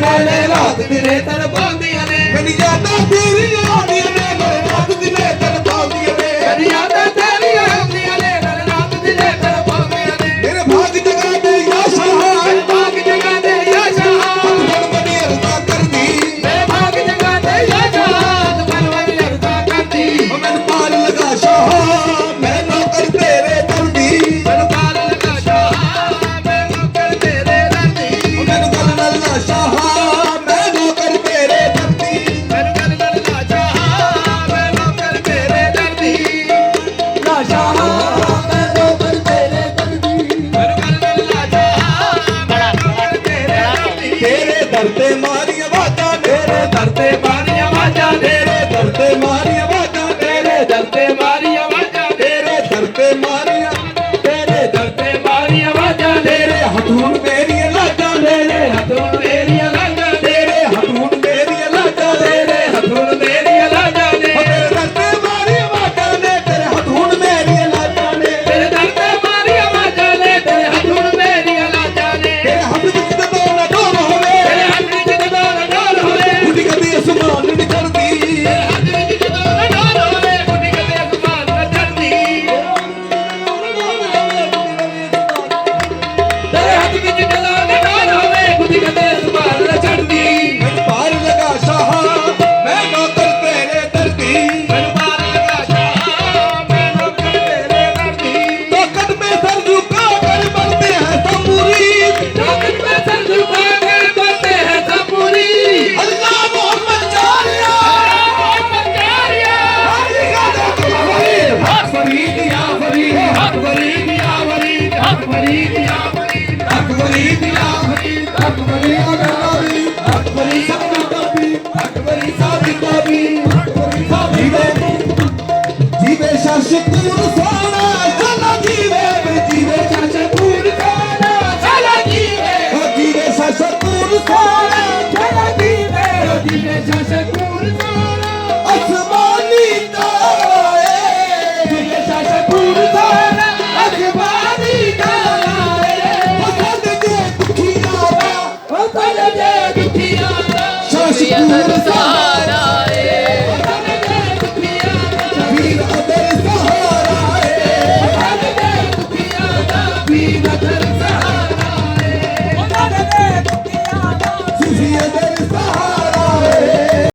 ਨਾਲੇ ਰਾਤ ਦਿਨੇ ਤੜਪਾਉਂਦੀਆਂ ਨੇ ਮੈਨੂੰ ਯਾਦਾਂ ਤੇਰੀਆਂ ਆਉਂਦੀਆਂ ਨੇ ਨਾਲੇ ਰਾਤ ਦਿਨੇ ਤੜਪਾਉਂਦੀਆਂ ਨੇ ਮੈਨੂੰ ਯਾਦਾਂ ਤੇਰੀਆਂ ਆਉਂਦੀਆਂ ਨੇ ਨਾਲੇ ਰਾਤ ਦਿਨੇ ਤੜਪਾਉਂਦੀਆਂ ਨੇ ਮੇਰੇ ਭਾਗ ਜਗਾ ਦੇ ਯਾ ਸ਼ਾਹ ਮੇਰੇ ਭਾਗ ਜਗਾ ਦੇ ਯਾ ਸ਼ਾਹ ਤੂੰ ਬੜੀ ਅਰਜ਼ਾ ਕਰਦੀ ਮੇਰੇ ਭਾਗ ਜਗਾ ਦੇ ਯਾ ਸ਼ਾਹ ਤੂੰ ਬੜੀ ਅਰਜ਼ਾ ਕਰਦੀ ਉਹ ਮੈਨੂੰ ਪਾਲ ਲਗਾ ਸ਼ਾਹ ਮੈਂ ਨੌਕਰ ਤੇਰੇ ਦਰਦੀ ਮੈਨੂੰ ਪਾਲ ਲਗਾ ਸ਼ਾਹ ਮੈਂ ਨੌਕਰ ਤੇਰੇ ਦਰਦੀ ਉਹ ਮੈਨੂੰ ਗੱਲ ਨਾਲ ਨਾ ਸ਼ਾਹ ਮੈਂ ਨੌਕਰ ਤੇਰੇ ਦਰਦੀ ਮੈਨੂੰ ਗੱਲ ਨਾਲ ਨਾ ਸ਼ਾਹ ਮੈਂ ਨੌਕਰ ਤੇਰੇ ਦਰਦੀ ਨਾ ਸ਼ਾਹ ਮੈਂ ਨੌਕਰ ਤੇਰੇ ਦਰਦੀ ਮੈਨੂੰ ਗੱਲ ਨਾਲ ਨਾ ਸ਼ਾਹ ਮੈਂ ਨੌਕਰ ਤੇਰੇ ਦਰਦੀ ਤੇਰੇ ਦਰ ਤੇ ਮਾਰੀਆਂ ਵਾਜਾਂ ਤੇਰੇ ਦਰ ਤੇ ਮਾਰੀਆਂ ਵਾਜਾਂ ਤੇਰੇ ਦਰ ਤੇ ਮਾਰੀਆਂ ਵਾਜਾਂ ਤੇਰੇ ਦਰ ਤੇ ਮਾਰੀਆਂ ਵਾਜਾਂ ਤੇਰੇ ਦਰ ਤੇ ਮਾਰੀਆਂ ਤੇਰੇ ਦਰ ਤੇ ਮਾਰੀਆਂ ਵਾਜਾਂ ਤੇਰੇ ਹੱਥੋਂ ਮੇਰੀਆਂ ਲਾਜਾਂ ਤੇਰੇ ਹੱਥੋਂ ਮੇਰੀਆਂ ਲਾਜਾਂ ਤੇਰੇ ਹੱਥੋਂ ਮੇਰੀਆਂ ਲਾਜਾਂ ਤੇਰੇ ਹੱਥੋਂ ਮੇਰੀਆਂ ਲਾਜਾਂ ਨੇ ਤੇਰੇ ਦਰ ਤੇ ਮਾਰੀਆਂ ਵਾਜਾਂ ਨੇ ਤੇਰੇ ਹੱਥੋਂ ਮੇਰੀਆਂ ਲਾਜਾਂ ਨੇ ਤੇਰੇ ਦਰ ਤੇ ਮਾਰੀਆਂ ਵਾਜਾਂ ਨੇ ਤੇਰੇ ਹੱਥੋਂ ਮੇਰੀਆਂ ਲਾਜਾਂ ਨੇ ਤੇਰੇ ਹੱਥ ਵਿੱਚ ਜਦੋਂ ਨਾ ਡੋਲ ਹੋਵੇ ਤੇਰੇ ਹੱਥ ਵਿੱਚ ਜਦੋਂ ਨਾ ਡੋਲ ਹੋਵੇ ਉੱਡੀ ਕਦੀ ਅਸਮਾਨ ਨਹੀਂ ਚੜਦੀ ਤੇਰੇ ਹੱਥ ਵਿੱਚ ਜਦੋਂ ਨਾ ਡੋਲ ਹੋਵੇ ਉੱਡੀ ਕਦੀ ਅਸਮਾਨ ਨਾ ਚੜਦੀ ਤੇਰੇ ਹੱਥ ਵਿੱਚ ਜਦੋਂ ਨਾ ਡੋਲ ਹੋਵੇ ਉੱਡੀ ਕਦੀ ਅਸਮਾਨ ਨਾ ਚੜਦੀ ਮੈਨੂੰ ਪਾਰ ਲਗਾ ਸ਼ਾਹ ਮੈਂ ਨੌਕਰ ਤੇਰੇ ਦਰਦੀ ਮੈਨੂੰ ਪਾਰ ਲਗਾ ਸ਼ਾਹ ਮੈਂ ਨੌਕਰ ਤੇਰੇ ਦਰਦੀ ਤਾਕਤ में सर झुका कर बढ़ते हैं सब पूरी ताकत में सर झुका कर बढ़ते हैं सब पूरी अल्लाह मोहम्मद जारिया हक फरीद या फरीद हक फरीद या फरीद हक फरीद या फरीद हक फरीद या फरीद हक फरीद हक फरीद हक फरीद साबिताबी हक फरीद साबिताबी जीवे शाशकूर सोना चला जीवे जीवे शाशकूर सोना चला जीवे जीवे शाशकूर सोना चला जीवे जीवे शाशकूर